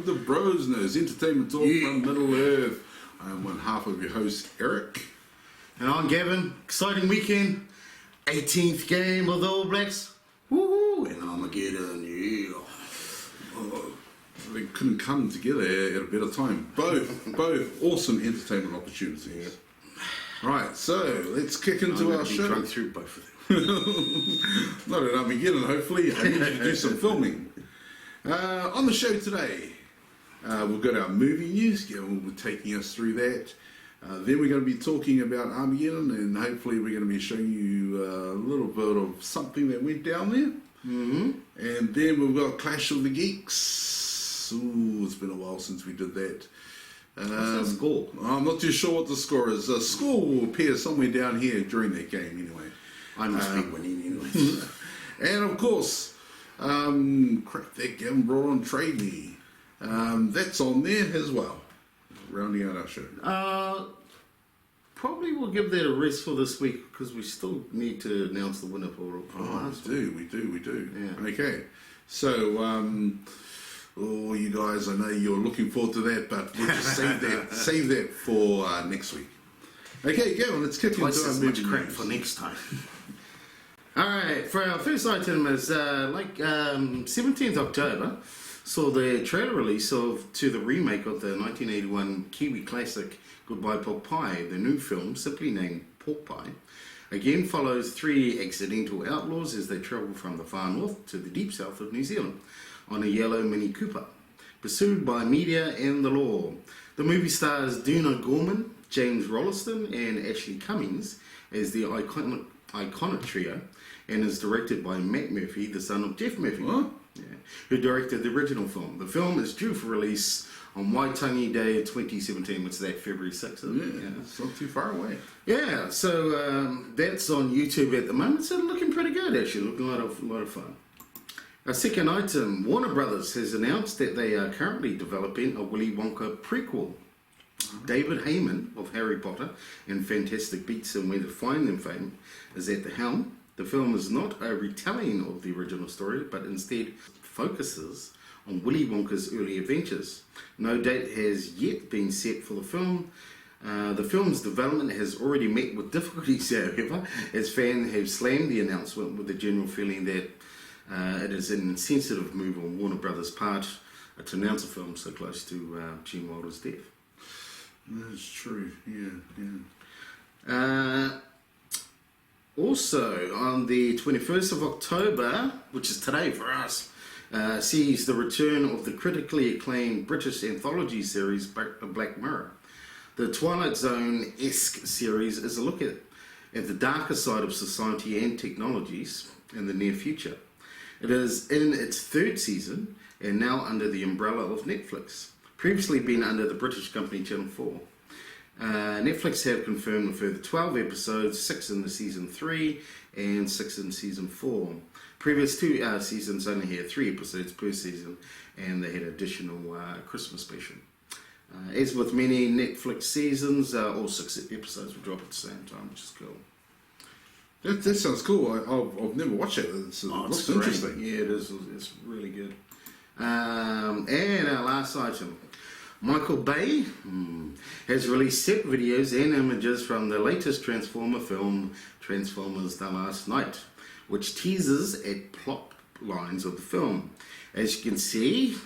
welcome to BrosKnow's Entertainment Talk from Middle Earth. I am one half of your host, Eric. And I'm Gavin. Exciting weekend. 18th game of the All Blacks. Woohoo! And Armageddon, yeah. Oh, they couldn't come together at a better time. Both awesome entertainment opportunities. Right, so let's kick into our show. Drunk through both of them. Not at Armageddon, hopefully. I need you to do some filming. On the show today, we've got our movie news. Gavin will be taking us through that. Then we're going to be talking about Armageddon, and hopefully we're going to be showing you a little bit of something that went down there. Mm-hmm. And then we've got Clash of the Geeks. Ooh, it's been a while since we did that. What's the score? I'm not too sure what the score is. The score will appear somewhere down here during that game anyway. I must be winning anyway. And of course, crap that Gavin brought on Trade Me. That's on there as well. Rounding out our show. Probably we'll give that a rest for this week because we still need to announce the winner for last week. We do. Yeah. Okay. So, you guys, I know you're looking forward to that, but we'll just save that for next week. Okay, Gavin, let's kick into our movie crap for next time. Alright, for our first item is 17th October saw the trailer release to the remake of the 1981 Kiwi classic Goodbye Pork Pie. The new film, simply named Pork Pie, again follows three accidental outlaws as they travel from the far north to the deep south of New Zealand on a yellow Mini Cooper, pursued by media and the law. The movie stars Duna Gorman, James Rolliston and Ashley Cummings as the iconic trio, and is directed by Matt Murphy, the son of Jeff Murphy, who directed the original film. The film is due for release on Waitangi Day 2017, which is that February 6th. Yeah, it's not too far away. Yeah, so that's on YouTube at the moment. So looking pretty good, actually. Looking a lot of fun. Our second item, Warner Brothers has announced that they are currently developing a Willy Wonka prequel. David Heyman of Harry Potter and Fantastic Beasts and Where to Find Them fame is at the helm. The film is not a retelling of the original story, but instead focuses on Willy Wonka's early adventures. No date has yet been set for the film. The film's development has already met with difficulties, however, as fans have slammed the announcement with the general feeling that it is an insensitive move on Warner Brothers' part to announce a film so close to Gene Wilder's death. That's true, yeah. Also, on the 21st of October, which is today for us, sees the return of the critically acclaimed British anthology series Black Mirror. The Twilight Zone-esque series is a look at the darker side of society and technologies in the near future. It is in its third season and now under the umbrella of Netflix. Previously been under the British company Channel 4. Netflix have confirmed a further 12 episodes, 6 in the season 3 and 6 in season 4. Previous two seasons only had 3 episodes per season, and they had additional Christmas special. As with many Netflix seasons, all 6 episodes will drop at the same time, which is cool. That sounds cool. I've never watched it. It looks interesting. Yeah, it is. It's really good. And our last item. Michael Bay has released set videos and images from the latest Transformer film, Transformers: The Last Night, which teases at plot lines of the film. As you can see,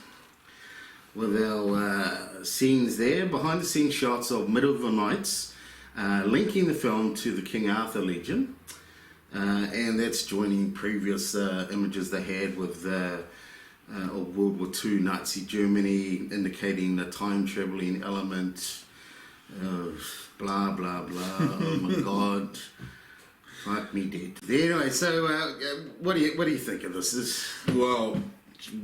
with our scenes there, behind the scenes shots of Medieval Knights, linking the film to the King Arthur legend, and that's joining previous images they had with of World War II Nazi Germany, indicating the time-travelling element, blah, blah, blah, oh my god, fuck me dead. Anyway, so what do you think of this? Well,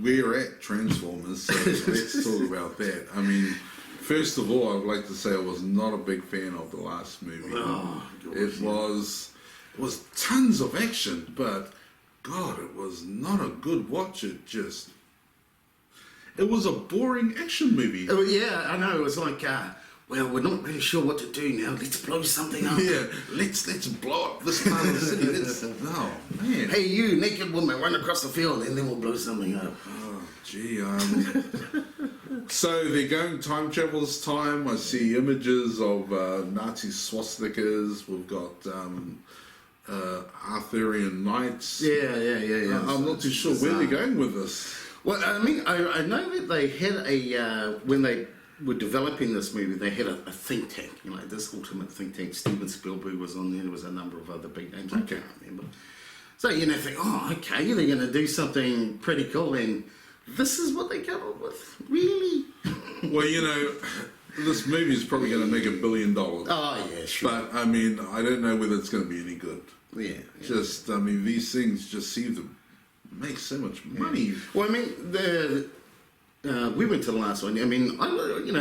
we're at Transformers, so let's talk about that. I mean, first of all, I'd like to say I was not a big fan of the last movie. Oh, it was tons of action, but God, it was not a good watch. It was a boring action movie. Oh, yeah, I know. It was like, well, we're not really sure what to do now. Let's blow something up. Yeah, let's blow up this part of the city. Oh, man. Hey, you, naked woman, run across the field, and then we'll blow something up. Oh, gee, So they're going time travel this time. I see images of Nazi swastikas. We've got Arthurian knights. Yeah. I'm not too sure where they're going with this. Well, I mean, I know that they had when they were developing this movie, they had a think tank, this ultimate think tank. Steven Spielberg was on there. There was a number of other big names. I can't remember. So, think, okay, they're going to do something pretty cool, and this is what they come up with? Really? Well, this movie is probably going to make $1 billion. Oh, yeah, sure. But, I mean, I don't know whether it's going to be any good. Yeah. Just, I mean, these things just seem to make so much money. Yeah. Well, I mean, we went to the last one. I mean,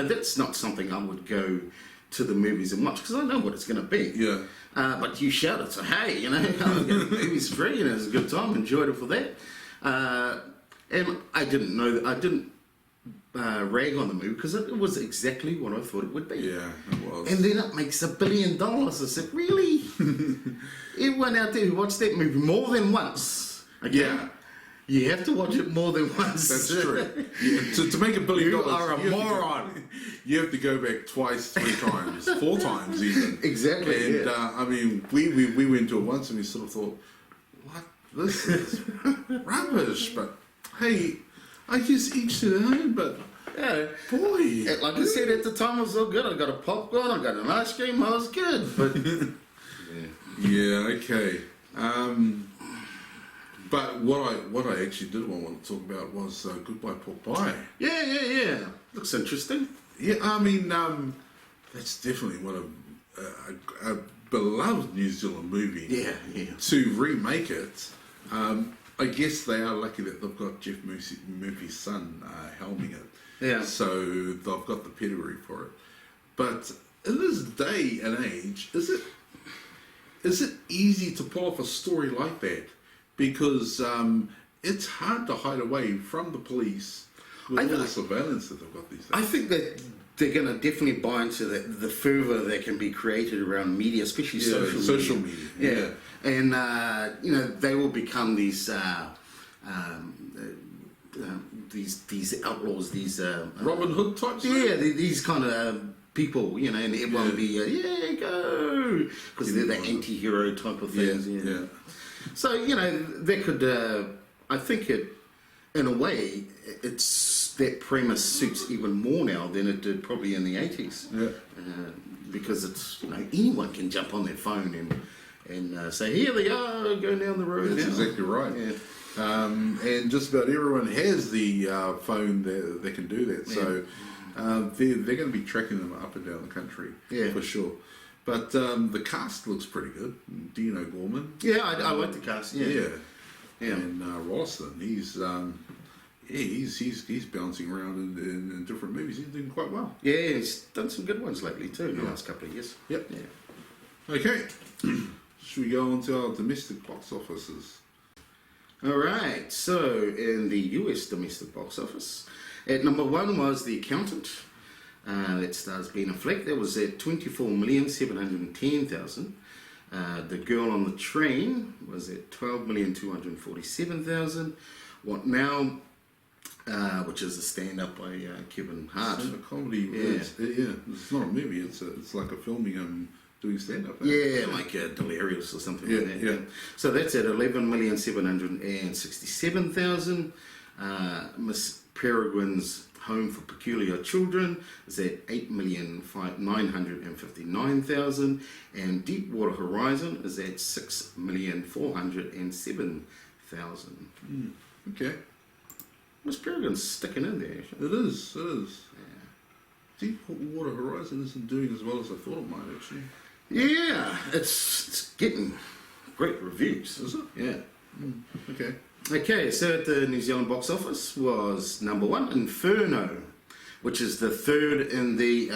that's not something I would go to the movies and watch because I know what it's going to be. Yeah. But you shouted, so hey, the movie's free and it was a good time. Enjoyed it for that. And I didn't know that. I didn't rag on the movie because it was exactly what I thought it would be. Yeah, it was. And then it makes $1 billion. I said, really? Everyone out there who watched that movie more than once. Okay? Yeah. You have to watch it more than once. That's true. To make $1 billion, you are a moron. You have to go back twice, 3 times, 4 times even. Exactly. And I mean, we went to it once and we sort of thought, what? This is rubbish. But hey, I guess each to their own. But yeah, boy, like I said at the time, it was so good. I got a popcorn, I got an ice cream. I was good. But yeah, okay. But what I actually did want to talk about was Goodbye Pork Pie. Yeah. Looks interesting. Yeah, I mean, that's definitely one of a beloved New Zealand movie. Yeah. To remake it, I guess they are lucky that they've got Jeff Murphy's son helming it. Yeah. So they've got the pedigree for it. But in this day and age, is it easy to pull off a story like that? Because it's hard to hide away from the police with all the surveillance that they've got these days. I think that they're going to definitely buy into the fervour that can be created around media, especially social media. Yeah. And they will become these outlaws, these Robin Hood types. Yeah, these kind of people, and everyone will be go because they're the anti-hero type of things. Yeah. So that could I think it in a way it's that premise suits even more now than it did probably in the 80s. Yeah. Because it's anyone can jump on their phone and say, here they are, going down the road. That's now. exactly right. Yeah. And just about everyone has the phone that can do that. So they're going to be tracking them up and down the country for sure. But the cast looks pretty good. Dino Gorman. Yeah, I like the cast. Yeah. And Rolston, he's bouncing around in different movies. He's doing quite well. Yeah, he's done some good ones lately too in the last couple of years. Yep. Yeah. Okay. Should we go on to our domestic box offices? All right. So in the US domestic box office, at number 1 was The Accountant. That stars Ben Affleck. That was at 24,710,000. The Girl on the Train was at 12,247,000. What Now, which is a stand-up by Kevin Hart. It's a comedy. Yeah. It's not a movie. It's like a filming doing stand-up. Yeah, like Delirious or something like that. Yeah. So that's at 11,767,000. Miss Peregrine's Home for Peculiar Children is at 8,959,000, and Deepwater Horizon is at 6,407,000. Okay. Miss Peregrine's sticking in there. Actually. It is. Yeah. Deepwater Horizon isn't doing as well as I thought it might actually. Yeah, it's getting great reviews. Is it? Yeah. Okay. Okay, so at the New Zealand box office was number 1, Inferno, which is the third in the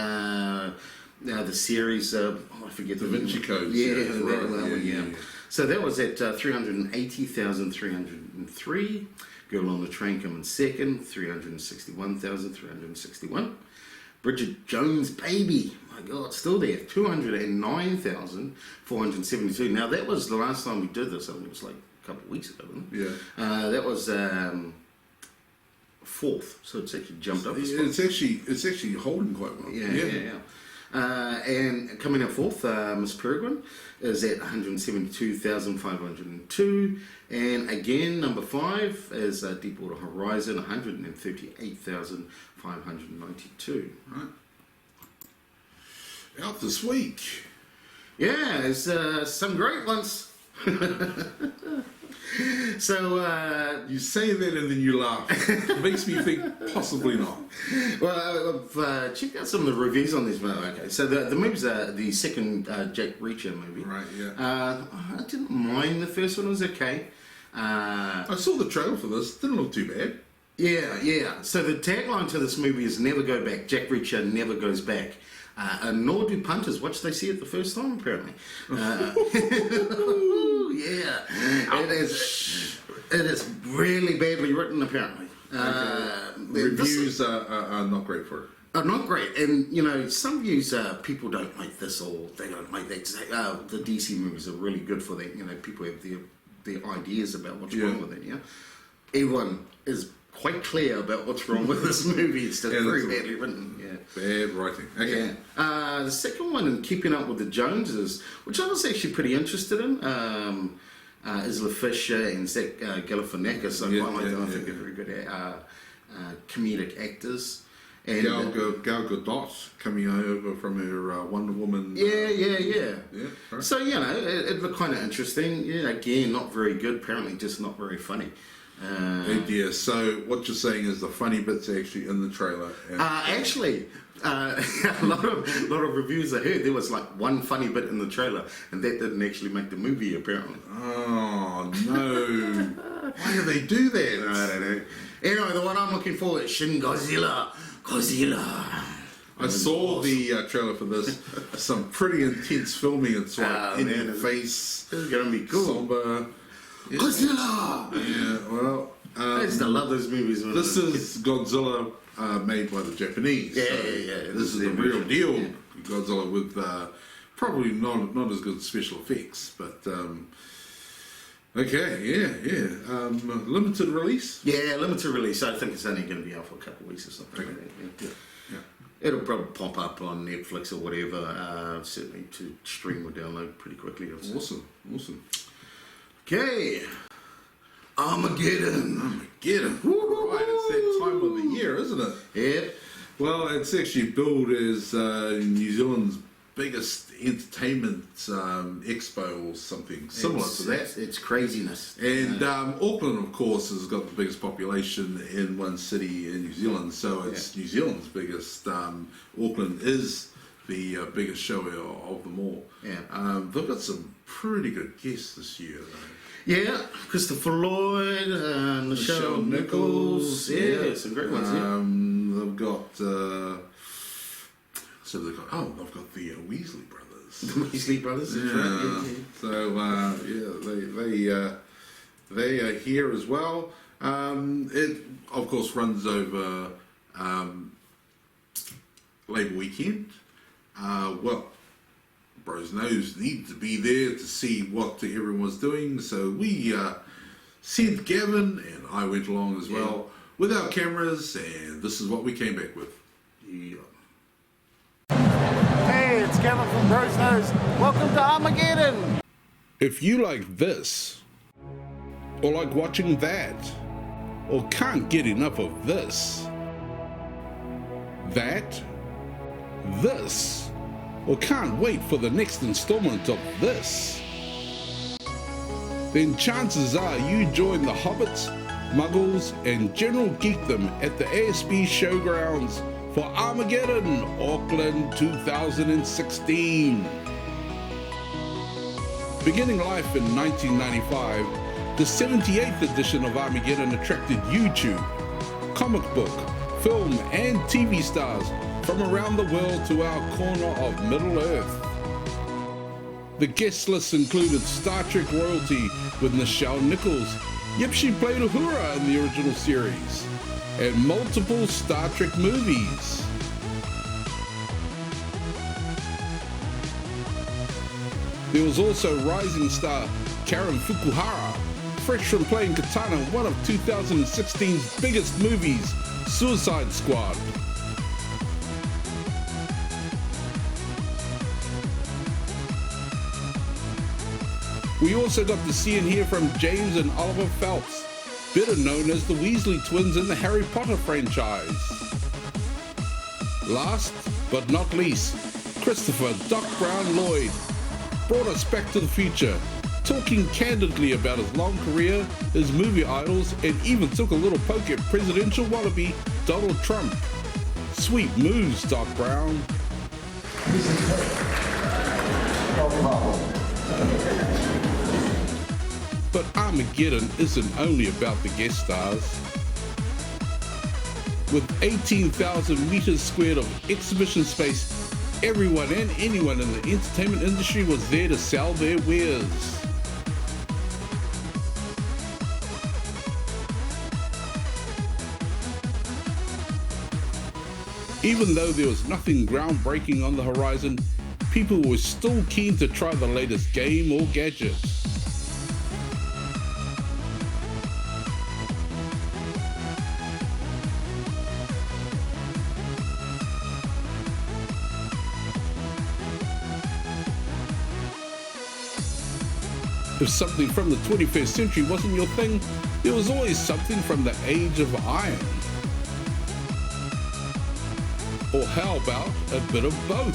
series. I forget Da Vinci Code. Yeah, series, that right. one. Yeah. So that was at 380,303. Girl on the Train coming second, 361,361. Bridget Jones' Baby, my God, still there, 209,472. Now that was the last time we did this. I mean, it was like a couple of weeks ago, wasn't it? Yeah. That was 4th, so it's actually jumped up. It's actually holding quite well. Yeah. And coming up 4th, Miss Peregrine is at 172,502, and again number 5 is Deepwater Horizon, 138,592. Right. Out this week. Yeah, it's some great ones. So you say that and then you laugh. It makes me think possibly not. Well, I've checked out some of the reviews on this movie. Okay, so the movie's the second Jack Reacher movie. Right, yeah. I didn't mind the first one; it was okay. I saw the trailer for this. Didn't look too bad. Yeah. So the tagline to this movie is "Never go back." Jack Reacher never goes back. And nor do punters. Watch they see it the first time, apparently. Yeah, it is really badly written, apparently. Reviews are not great for it. Not great, and some views people don't like this or they don't like that. The DC movies are really good for that. People have their ideas about what's wrong with it. Yeah, everyone is quite clear about what's wrong with this movie. It's just very badly written. Yeah, bad writing. Okay. Yeah. The second one, in Keeping Up with the Joneses, which I was actually pretty interested in, Isla Fisher and Zach Galifianakis. I quite like them. I think they're very good comedic actors. And Gal Gadot coming over from her Wonder Woman. Yeah. Right. So it looked kind of interesting. Yeah, again, not very good. Apparently, just not very funny. So what you're saying is the funny bits are actually in the trailer. Actually, a lot of reviews I heard there was like one funny bit in the trailer, and that didn't actually make the movie. Apparently. Oh no! Why do they do that? I don't know. Anyway, the one I'm looking for is Shin Godzilla. I saw the trailer for this. Some pretty intense filming. It's like in your face. This is gonna be cool. Somber. Yeah. Godzilla! Yeah, well... I used to love those movies. This is Godzilla made by the Japanese. Yeah. This is the real deal Godzilla with probably not as good special effects, but... limited release? Yeah, limited release. I think it's only going to be out for a couple of weeks or something. Okay. Yeah. It'll probably pop up on Netflix or whatever, certainly to stream or download pretty quickly. Awesome. Okay, Armageddon. Right, it's that time of the year, isn't it? Yeah. Well, it's actually billed as New Zealand's biggest entertainment expo or something similar to that. It's craziness. And Auckland, of course, has got the biggest population in one city in New Zealand, so it's New Zealand's biggest. Auckland is the biggest show of them all. Yeah. They've got some pretty good guests this year, though. Yeah, Christopher Lloyd, Michelle Nichols. Yeah, some great ones. They've got. They've got the Weasley brothers. The Weasley brothers. Yeah. So they are here as well. It of course runs over Labour weekend. BrosKnows need to be there to see what everyone's doing. So we sent Gavin and I went along as well with our cameras, and this is what we came back with. Yeah. Hey, it's Kevin from BrosKnows. Welcome to Armageddon. If you like this, or like watching that, or can't get enough of this, this, or can't wait for the next installment of this, then chances are you join the Hobbits, Muggles, and General Geekdom at the ASB Showgrounds for Armageddon Auckland 2016. Beginning life in 1995, the 78th edition of Armageddon attracted YouTube, comic book, film, and TV stars from around the world to our corner of Middle Earth. The guest list included Star Trek royalty with Nichelle Nichols. Yep, she played Uhura in the original series. And multiple Star Trek movies. There was also rising star Karen Fukuhara, fresh from playing Katana in one of 2016's biggest movies, Suicide Squad. We also got to see and hear from James and Oliver Phelps, better known as the Weasley twins in the Harry Potter franchise. Last but not least, Christopher Doc Brown Lloyd brought us back to the future, talking candidly about his long career, his movie idols, and even took a little poke at presidential wannabe Donald Trump. Sweet moves, Doc Brown. No problem. But Armageddon isn't only about the guest stars. With 18,000 meters squared of exhibition space, everyone and anyone in the entertainment industry was there to sell their wares. Even though there was nothing groundbreaking on the horizon, people were still keen to try the latest game or gadget. If something from the 21st century wasn't your thing, there was always something from the age of iron. Or how about a bit of both?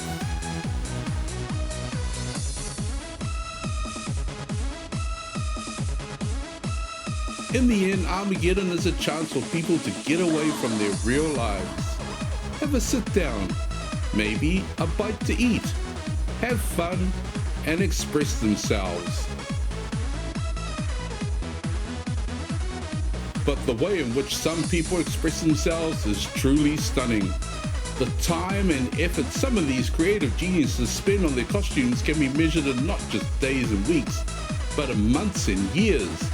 In the end, Armageddon is a chance for people to get away from their real lives. Have a sit down, maybe a bite to eat, have fun, and express themselves. But the way in which some people express themselves is truly stunning. The time and effort some of these creative geniuses spend on their costumes can be measured in not just days and weeks, but in months and years.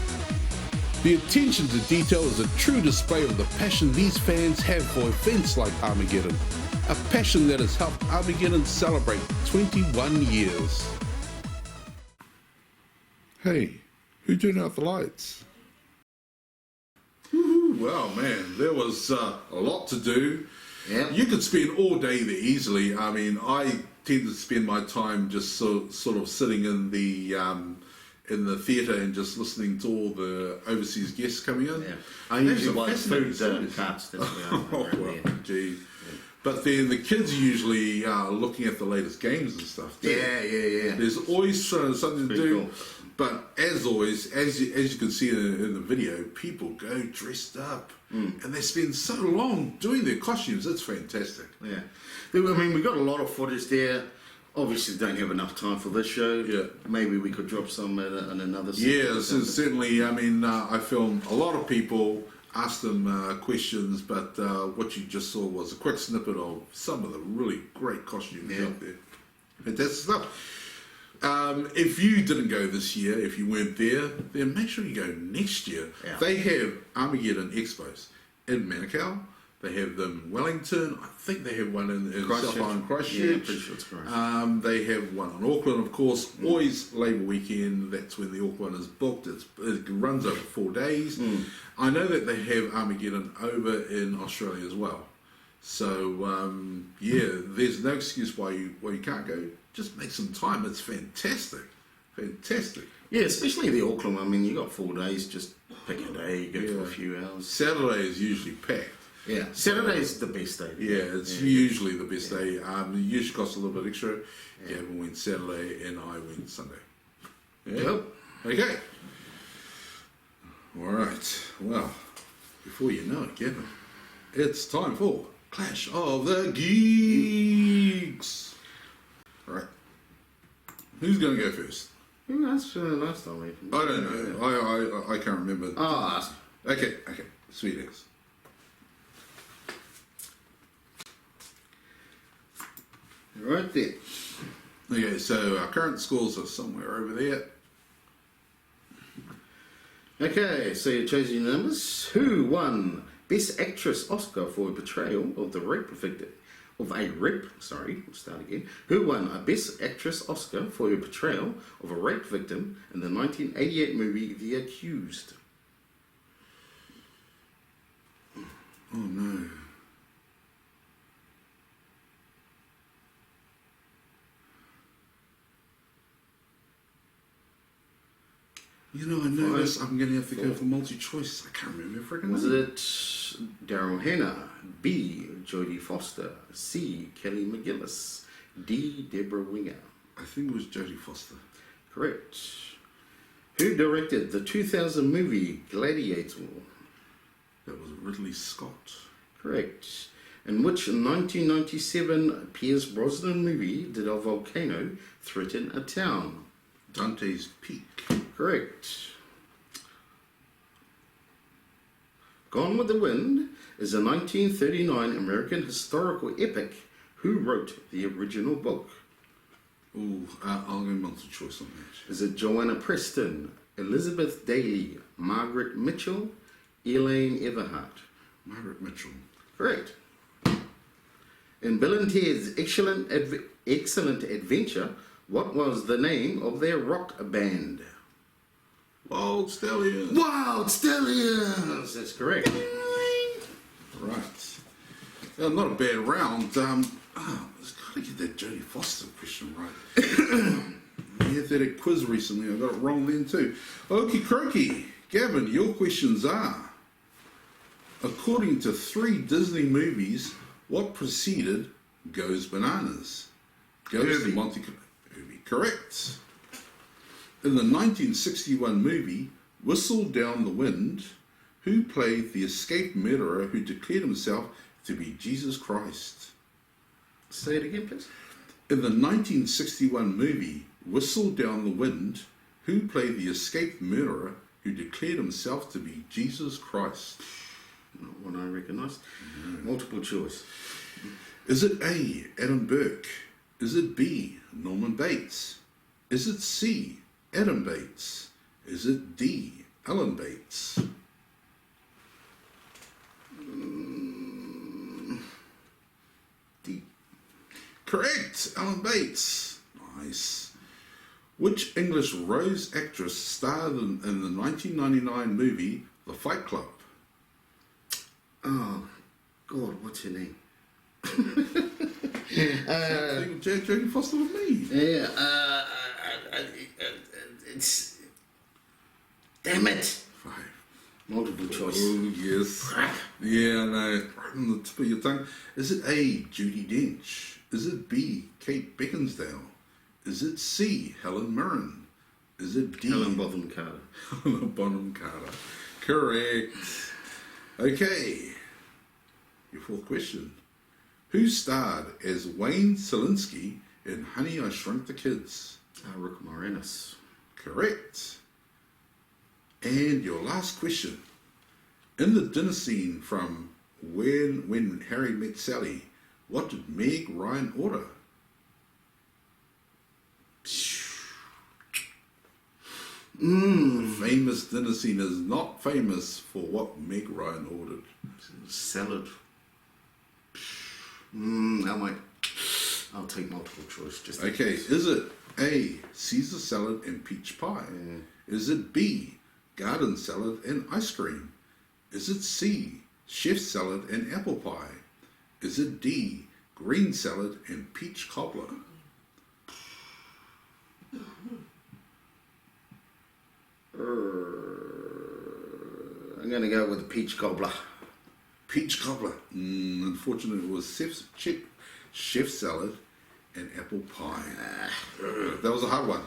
The attention to detail is a true display of the passion these fans have for events like Armageddon, a passion that has helped Armageddon celebrate 21 years. Hey, who turned out the lights? Well, man, there was a lot to do. Yeah. You could spend all day there easily. I mean, I tend to spend my time just sort of sitting in the theatre and just listening to all the overseas guests coming in. Yeah. I usually buy food carts. Oh, well, gee. Yeah. But then the kids are usually looking at the latest games and stuff too. Yeah. There's always something to do. Cool. But as always, as you can see in the video, people go dressed up. And they spend so long doing their costumes. It's fantastic. Yeah. I mean, we've got a lot of footage there. Obviously, don't have enough time for this show. Yeah. Maybe we could drop some in another. Yeah, certainly. I mean, I filmed a lot of people, asked them questions, but what you just saw was a quick snippet of some of the really great costumes out there. Fantastic stuff. If you didn't go this year, if you weren't there, then make sure you go next year. Yeah. They have Armageddon Expos in Manukau. They have them in Wellington. I think they have one in South Island, Christchurch. Yeah, pretty sure it's Christchurch. They have one in Auckland, of course. Always Labour weekend. That's when the Auckland is booked. It runs over 4 days. I know that they have Armageddon over in Australia as well. So there's no excuse why you can't go. Just make some time. It's fantastic. Yeah, especially the Auckland. I mean, you got 4 days. Just pick a day, go for a few hours. Saturday is usually packed. Yeah, Saturday is the best day. Yeah, it's usually the best day. It usually costs a little bit extra. Gavin went Saturday and I went Sunday. Yeah. Yep. Okay. All right. Well, before you know it, Gavin, it's time for Clash of the Geeks. All right. Who's going to go first? Yeah, that's last time. I don't know. I can't remember. Oh, Okay. Sweet as. right there. Okay, so our current scores are somewhere over there. Okay, so you chose your numbers. Who won Best Actress Oscar for portrayal of the rape victim? of a Rep, who won a Best Actress Oscar for her portrayal of a rape victim in the 1988 movie The Accused. Oh no. You know, I know this. I'm going to have to go for multi-choice. I can't remember freaking Was name. it Daryl Hannah, B. Jodie Foster, C. Kelly McGillis, D. Deborah Winger? I think it was Jodie Foster. Correct. Who directed the 2000 movie Gladiator? That was Ridley Scott. Correct. In which 1997 Pierce Brosnan movie did a volcano threaten a town? Dante's Peak. Correct. Gone with the Wind is a 1939 American historical epic. Who wrote the original book? Ooh, I'll go multi-choice on that. Is it Joanna Preston, Elizabeth Daly, Margaret Mitchell, Elaine Everhart? Margaret Mitchell. Correct. In Bill and Ted's Excellent Adventure, what was the name of their rock band? Wild Stallions. Wild Stallions! That's correct. Right. Not a bad round. I've got to get that Jodie Foster question right. I had that quiz recently. I got it wrong then too. Okie croaky. Gavin, your questions are: according to 3 Disney movies, what preceded Goes Bananas? Goes to Monte Carlo. Correct. In the 1961 movie Whistle Down the Wind, who played the escaped murderer who declared himself to be Jesus Christ? Say it again, please. In the 1961 movie Whistle Down the Wind, who played the escaped murderer who declared himself to be Jesus Christ? Not one I recognise. Multiple choice. Is it A. Adam Burke? Is it B. Norman Bates? Is it C. Adam Bates? Is it D. Alan Bates? D. Correct, Alan Bates. Nice. Which English Rose actress starred in the 1999 movie The Fight Club? Oh, God, what's her name? Jodie Foster with me. Yeah, it's... Damn it! 5. Multiple choice. Oh, yes. Yeah, I know. Right on the tip of your tongue. Is it A. Judi Dench? Is it B. Kate Beckinsale? Is it C. Helen Mirren? Is it D. Helen Bonham Carter. Helen Bonham Carter. Correct. Okay. Your 4th question. Who starred as Wayne Selinsky in Honey, I Shrunk the Kids? Rick Moranis. Correct. And your last question. In the dinner scene from When Harry Met Sally, what did Meg Ryan order? The famous dinner scene is not famous for what Meg Ryan ordered. Salad. I'll take multiple choice. Just Okay, is it A. Caesar salad and peach pie? Is it B. Garden salad and ice cream? Is it C. Chef salad and apple pie? Is it D. Green salad and peach cobbler? I'm going to go with the peach cobbler. Peach cobbler. Unfortunately, it was chef salad and apple pie. That was a hard one.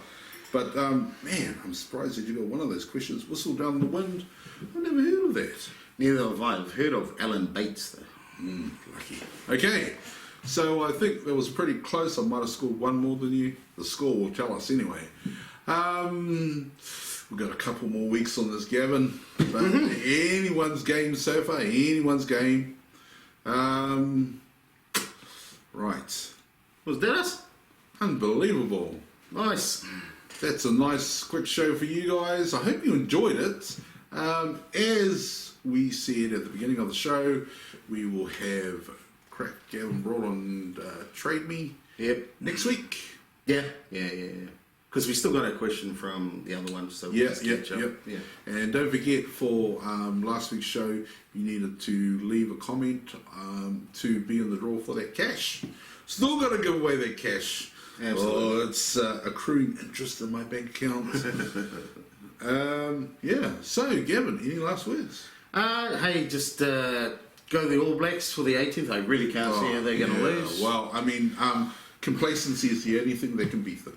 But, man, I'm surprised that you got one of those questions. Whistle Down the Wind. I've never heard of that. Neither have I. I've heard of Alan Bates, though. Lucky. Okay, so I think that was pretty close. I might have scored one more than you. The score will tell us anyway. We've got a couple more weeks on this, Gavin. But anyone's game so far. Anyone's game. Right. Was that us? Unbelievable. Nice. That's a nice quick show for you guys. I hope you enjoyed it. As we said at the beginning of the show, we will have crap Gavin brought on Trade Me Yep. next week. Yeah. Because we still got a question from the other one, so we'll just catch up. Yeah. And don't forget for last week's show, you needed to leave a comment to be in the draw for that cash. Still got to give away that cash. Absolutely. Oh, it's accruing interest in my bank account. Yeah. So, Gavin, any last words? Hey, just go the All Blacks for the 18th. I really can't see how they're going to lose. Well, I mean, complacency is the only thing that can beat them.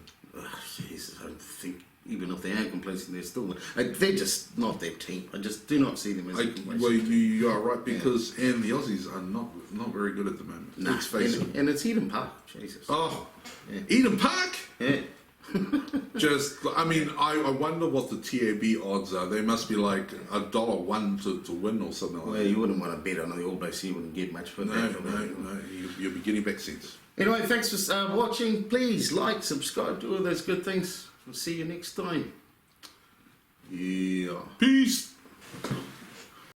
Jesus, I don't think, even if they are complacent, they're still... They're just not their team. I just do not see them as complacent. Well, you are right, because and the Aussies are not very good at the moment. Nah, Let's face it. and it's Eden Park. Jesus. Oh, Yeah. Eden Park? Yeah. Just, I mean, I wonder what the TAB odds are. They must be like $1 to win or something like Well, that. you wouldn't want to bet on the All Blacks. You wouldn't get much for No, that. you'll be getting back cents. Anyway, thanks for watching. Please like, subscribe, do all those good things. We'll see you next time. Yeah. Peace.